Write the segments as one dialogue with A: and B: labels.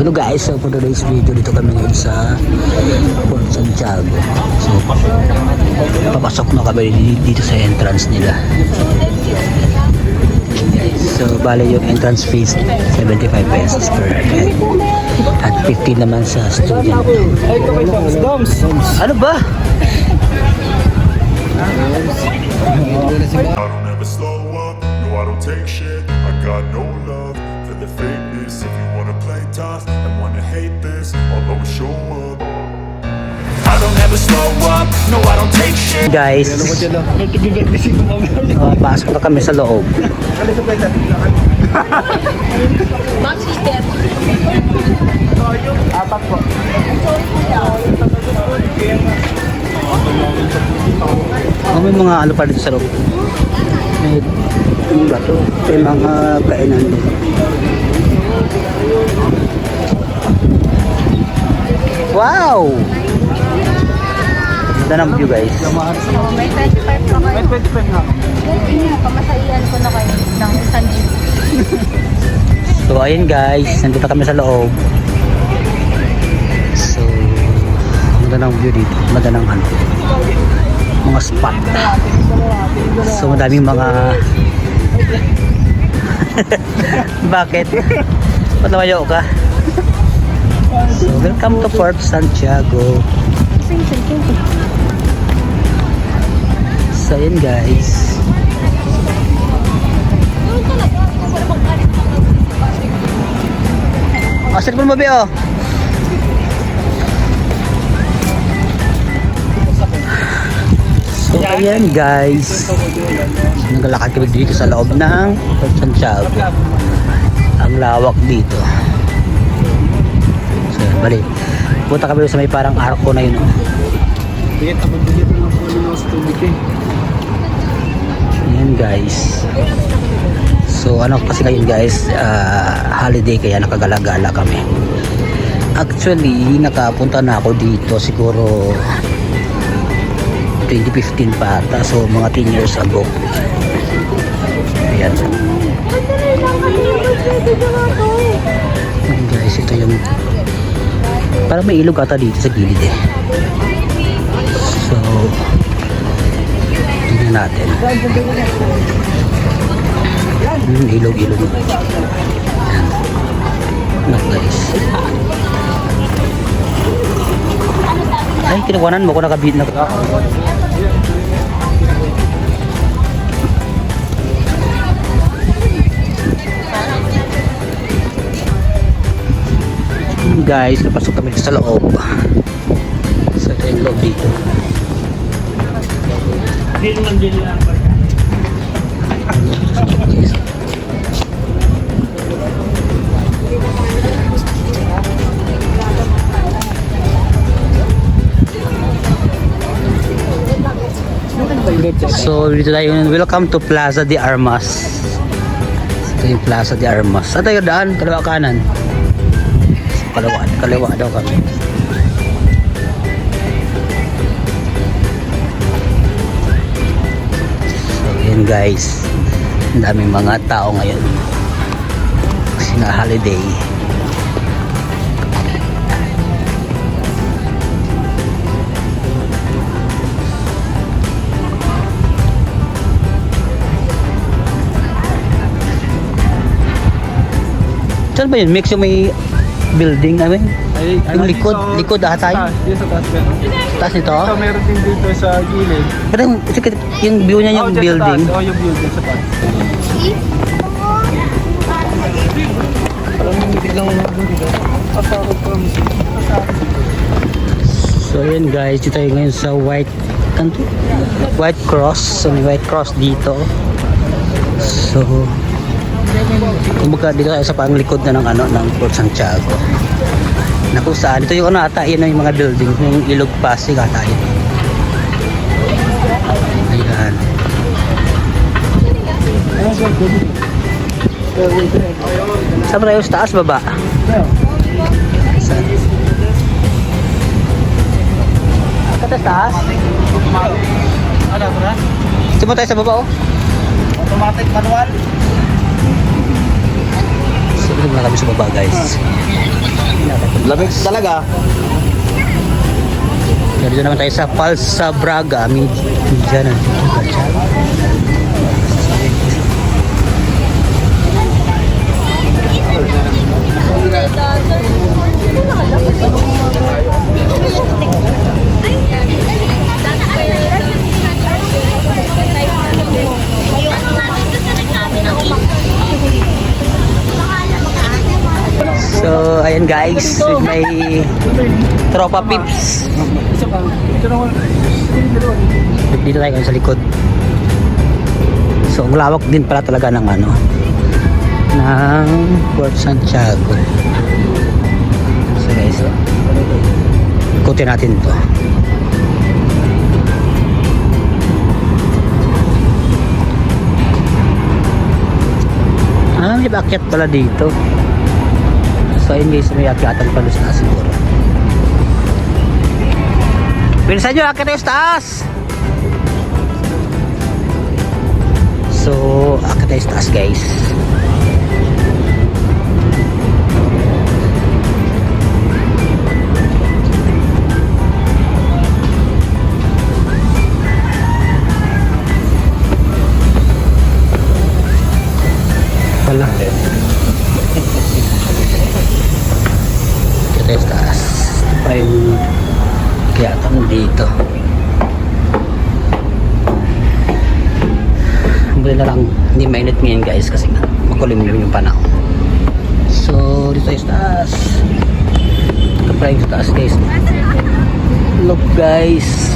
A: Hello guys, so for today's video dito kami ngayon sa Port Santiago. So papasok na kami dito sa entrance nila. So bale yung entrance fees 75 pesos per head at 50 naman sa student. Ano ba?
B: I don't ever slow up, no I don't take shit. I got no love for the fakeness. If you wanna play tough and wanna hate this, I'll always show up. I don't ever slow up, no I don't take shit.
A: Guys, pasok na kami sa loob.
C: Apat po.
A: May mga ano pa dito sa loob. May bato, may mga kainan doon. Wow! Ganda ng view guys.
D: May 25 pa kayo.
C: May 25 na.
D: Pamasahihan ko na kayo ng isang jeep.
A: So ayun guys, nandito kami sa loob. So, ganda ng view dito. Ganda ng ano, mga spot. So madaming mga bakit? Ba't namayo ka? So welcome to Port Santiago. So yun guys. Asal pun mobil oh. So ayan guys, naglalakad kami dito sa loob ng Port Santiago. Ang lawak dito. So bali, punta kami sa may parang arko na yun oh.
C: Bigat ako bigat ng puno ng tubig eh.
A: Ayan guys. So ano kasi ngayon guys, holiday kaya nakagala-gala kami. Actually, nakapunta na ako dito siguro 2015 pa ata. So mga 10 years ago. Ayan. Ayan guys, ito yung parang may ilog ata dito sa gilid eh. So tingnan natin. Ilog. Ayan. Look guys. Ay, kinukuhanan mo ko nakabit na. Guys, napasok kami sa loob. So ito yung loob dito. So dito tayo, welcome to Plaza de Armas. Ito yung Plaza de Armas. Saan tayo daan? Kaliwa kanan. Kaliwa daw kami. So yun guys, ang daming mga tao ngayon kasi na holiday. Saan ba yun? Mix yung may building namin? Yung likod ata yun?
C: Yung sa taas pero.
A: Taas nito?
C: Ito meron din dito sa gilid.
A: Pero yung view niya yung building.
C: Oh, yung building sa taas. Parang biglang dito.
A: So yun guys, dito tayo ngayon sa White Cross. So may White Cross dito. So kumbaga dito tayo sa panglikod na ng ano ng Port Santiago. Na kung saan ito yung ano ata, yun yung mga building, yung Ilog Pasig ata yun. Ayan. Saan ba tayo? Sa taas, baba? Saan? Sa taas?
C: Ano ba?
A: Ito mo tayo sa baba oh.
C: Automatic manual.
A: So, na kami sa baba guys.
C: Lamig talaga.
A: So, dito naman tayo sa Falsa Braga. Diyan. So, ayan guys, with my tropa pips. Dito tayo sa likod. So, ang lawak din pala talaga ng ano, ng Fort Santiago. So guys, ikutin natin to. May baakyat pala dito. So ayun guys, may akyatan pala sa taas siguro. Bilisan nyo, akyat tayo sa taas! So, akyat tayo sa taas guys. Wala. Kita sa taas. Pa yung kaya kami dito. Buti na lang hindi mainit ngayon guys kasi nga makulimlim yung panahon. So dito tayo sa taas. Kapag sa taas guys. Look guys.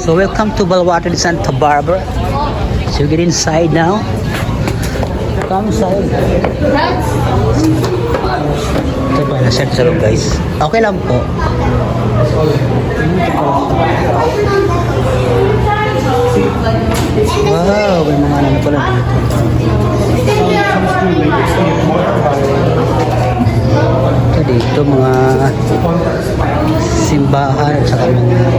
A: So welcome to Balwater de Santa Barbara. So you get inside now. Come inside. Ito pa na set sa loob guys. Okay lang po. Wow, may mga ano pala dito. Ito dito mga simbahan at saka mga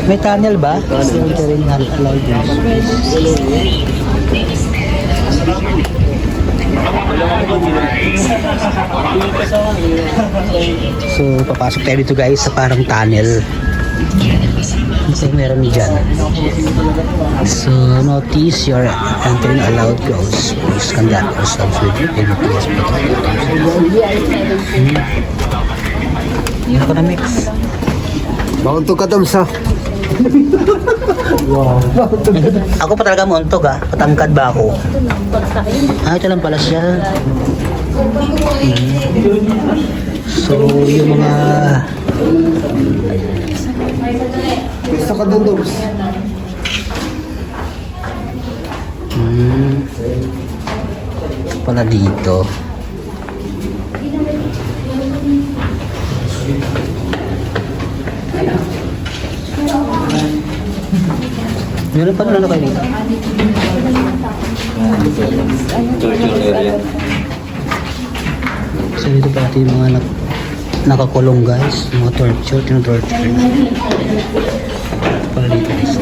A: may tunnel ba? So papasok tayo dito guys sa parang tunnel. So meron dyan. So notice your entering allowed goes. Please conduct yourselves with LTS Ano ko na mix?
C: Mauntog ka Tomsa.
A: Wow. Ako pa talaga muntog ah. Patangkad ba ako? Ah, ito lang pala siya. So, yung mga
C: Gusto ka doon Toms.
A: pala dito. Meron pa na kayo dito? So dito pa natin yung mga nakakulong guys. Mga torture, tino-torture. Para dito guys.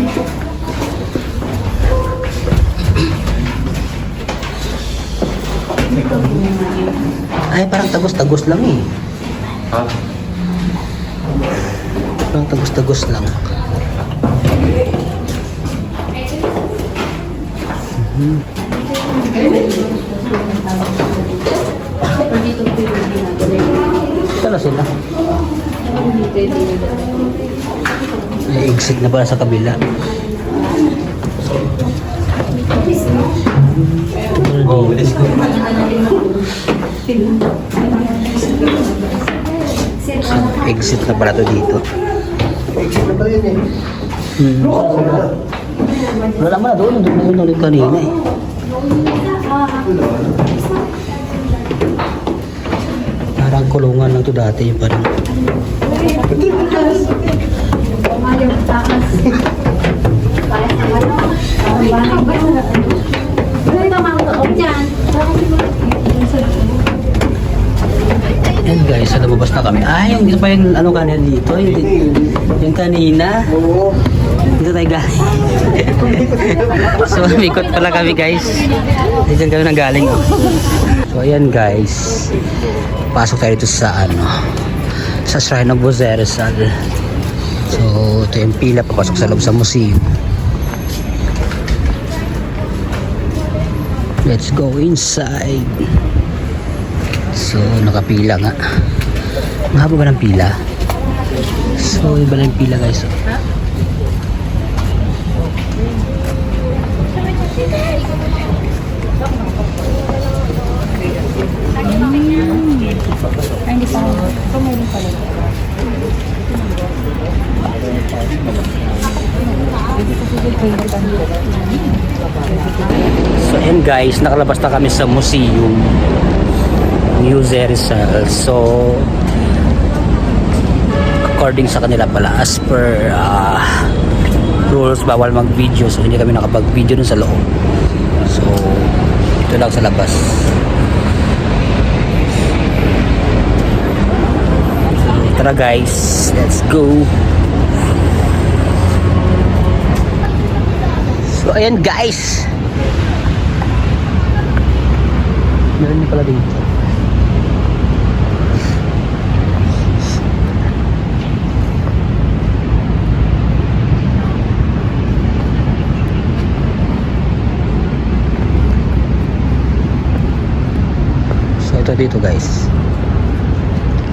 A: Ay parang tagos-tagos lang eh.
C: Ha?
A: Parang tagos-tagos lang. Saan sila? Ay, exit na pala sa kabila.
C: Oh, let's go.
A: Exit na pala to dito.
C: Exit na pala yun eh.
A: Wala man na doon. Doon na yun ulit kanina eh. Parang kulungan lang to dati. Parang yan guys, sa lumabas na kami. Yung dito pa yung ano kanina dito. Yung kanina. Dito tayo galing. So, umikot pala kami guys. Dito kami nang galing. So, ayan guys. Pasok tayo dito sa ano. Sa Shrine of Jose Rizal. So, ito yung pila papasok sa loob sa museum. Let's go inside. So, nakapila nga. Ang haba ba ng pila? So, iba lang yung pila guys.
D: Ay, hindi pa. Pumayroon pala.
A: So, ayan guys, nakalabas na kami sa museum. New Rizal. So, according sa kanila pala, as per rules, bawal mag-video. So, hindi kami nakapag-video dun sa loob. So, ito lang sa labas. So, tara guys, let's go. So, ayan guys. Meron din pala dito. So, ito dito guys.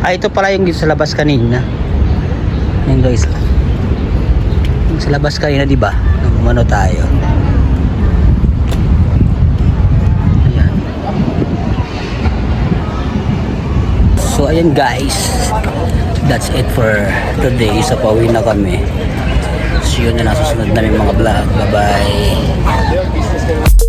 A: Ito pala yung sa labas kanina. Ayan guys. Yung sa labas kanina, di ba? Nung umano tayo. Ayan. So, ayan guys. That's it for today. So, pauwi na kami. See you na nasusunod namin mga vlog. Bye-bye.